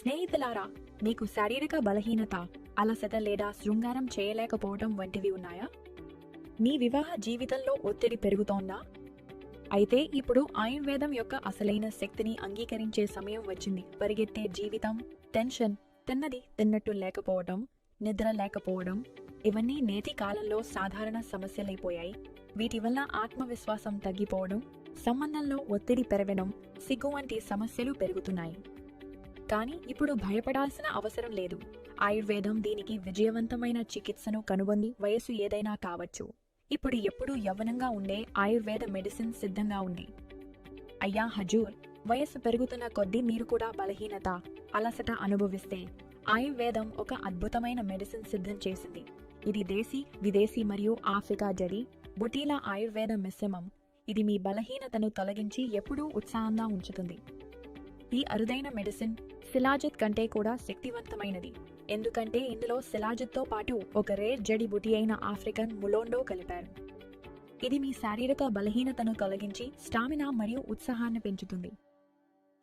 స్నేహితులారా, మీకు శారీరక బలహీనత, అలసట లేదా శృంగారం చేయలేకపోవడం వంటివి ఉన్నాయా? మీ వివాహ జీవితంలో ఒత్తిడి పెరుగుతోందా? అయితే ఇప్పుడు ఆయుర్వేదం యొక్క అసలైన శక్తిని అంగీకరించే సమయం వచ్చింది. పరిగెత్తే జీవితం, టెన్షన్, తిన్నది తిన్నట్టు లేకపోవడం, నిద్ర లేకపోవడం, ఇవన్నీ నేటి కాలంలో సాధారణ సమస్యలైపోయాయి. వీటి వల్ల ఆత్మవిశ్వాసం తగ్గిపోవడం, సంబంధంలో ఒత్తిడి పెరగడం, సిగ్గు వంటి సమస్యలు పెరుగుతున్నాయి. కానీ ఇప్పుడు భయపడాల్సిన అవసరం లేదు. ఆయుర్వేదం దీనికి విజయవంతమైన చికిత్సను కనుగొంది. వయసు ఏదైనా కావచ్చు. ఇప్పుడు ఎప్పుడూ యవ్వనంగా ఉండే ఆయుర్వేద మెడిసిన్ సిద్ధంగా ఉంది. అయ్యా హజూర్, వయస్సు పెరుగుతున్న కొద్దీ మీరు కూడా బలహీనత, అలసట అనుభవిస్తే ఆయుర్వేదం ఒక అద్భుతమైన మెడిసిన్ సిద్ధం చేసింది. ఇది దేశీ, విదేశీ మరియు ఆఫ్రికా జడి బుటీల ఆయుర్వేద మిశ్రమం. ఇది మీ బలహీనతను తొలగించి ఎప్పుడూ ఉత్సాహంగా ఉంచుతుంది. ఈ అరుదైన మెడిసిన్ శిలాజిత్ కంటే కూడా శక్తివంతమైనది. ఎందుకంటే ఇందులో శిలాజిత్తో పాటు ఒక రేర్ జడి బుటీ అయిన ఆఫ్రికన్ ములోండో కలిపారు. ఇది మీ శారీరక బలహీనతను తొలగించి స్టామినా మరియు ఉత్సాహాన్ని పెంచుతుంది.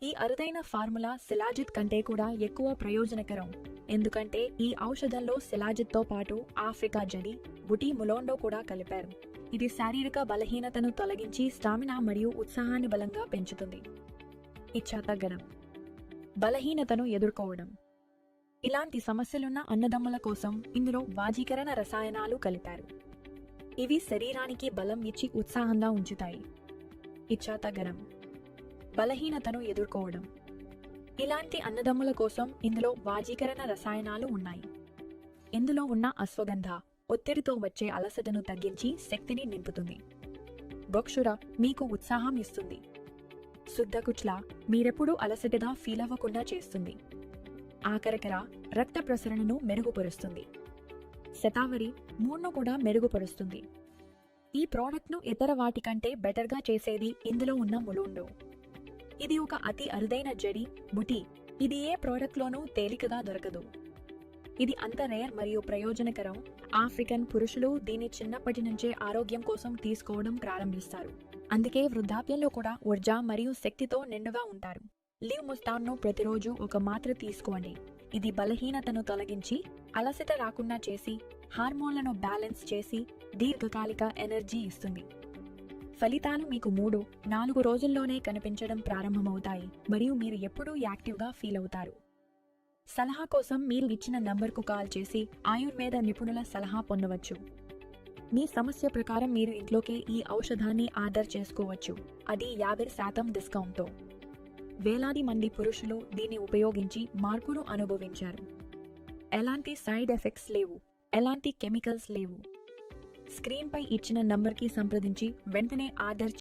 ఈ అరుదైన ఫార్ములా శిలాజిత్ కంటే కూడా ఎక్కువ ప్రయోజనకరం. ఎందుకంటే ఈ ఔషధంలో శిలాజిత్తో పాటు ఆఫ్రికా జడి బుటీ ములోండో కూడా కలిపారు. ఇది శారీరక బలహీనతను తొలగించి స్టామినా మరియు ఉత్సాహాన్ని బలంగా పెంచుతుంది. ఇచ్చా తగ్గడం, బలహీనతను ఎదుర్కోవడం. ఇలాంటి సమస్యలున్న అన్నదమ్ముల కోసం ఇందులో వాజీకరణ రసాయనాలు కలిపారు. ఇవి శరీరానికి బలం ఇచ్చి ఉత్సాహంగా ఉంచుతాయి. ఇచ్చా తగ్గడం, బలహీనతను ఎదుర్కోవడం. ఇలాంటి అన్నదమ్ముల కోసం ఇందులో వాజీకరణ రసాయనాలు ఉన్నాయి. ఇందులో ఉన్న అశ్వగంధ ఒత్తిడితో వచ్చే అలసటను తగ్గించి శక్తిని నింపుతుంది. బొక్షుర మీకు ఉత్సాహం ఇస్తుంది. శుద్ధకుచ్ల మీరెప్పుడూ అలసటగా ఫీల్ అవ్వకుండా చేస్తుంది. ఆకరకర రక్త ప్రసరణను మెరుగుపరుస్తుంది. శతావరి మూడ్ను కూడా మెరుగుపరుస్తుంది. ఈ ప్రోడక్ట్ను ఇతర వాటికంటే బెటర్గా చేసేది ఇందులో ఉన్న ములోండో. ఇది ఒక అతి అరుదైన జడి బుటీ. ఇది ఏ ప్రోడక్ట్లోనూ తేలికగా దొరకదు. ఇది అంత రేర్ మరియు ప్రయోజనకరం. ఆఫ్రికన్ పురుషులు దీన్ని చిన్నప్పటి నుంచే ఆరోగ్యం కోసం తీసుకోవడం ప్రారంభిస్తారు. అందుకే వృద్ధాప్యంలో కూడా ఊర్జా మరియు శక్తితో నిండుగా ఉంటారు. లివ్ ముస్తాన్ను ప్రతిరోజు ఒక మాత్ర తీసుకోండి. ఇది బలహీనతను తొలగించి అలసట రాకుండా చేసి హార్మోన్లను బ్యాలెన్స్ చేసి దీర్ఘకాలిక ఎనర్జీ ఇస్తుంది. ఫలితాలు మీకు 3-4 రోజుల్లోనే కనిపించడం ప్రారంభమవుతాయి మరియు మీరు ఎప్పుడూ యాక్టివ్గా ఫీల్ అవుతారు. సలహా కోసం మీరు ఇచ్చిన నంబర్కు కాల్ చేసి ఆయుర్వేద నిపుణుల సలహా పొందవచ్చు. మీ సమస్య ప్రకారం మీరు ఇంట్లోకే ఈ ఔషధాన్ని ఆర్డర్ చేసుకోవచ్చు. అది 50% డిస్కౌంట్తో. వేలాది మంది పురుషులు దీన్ని ఉపయోగించి మార్పును అనుభవించారు. ఎలాంటి సైడ్ ఎఫెక్ట్స్ లేవు, ఎలాంటి కెమికల్స్ లేవు. స్క్రీన్పై ఇచ్చిన నంబర్కి సంప్రదించి వెంటనే ఆర్డర్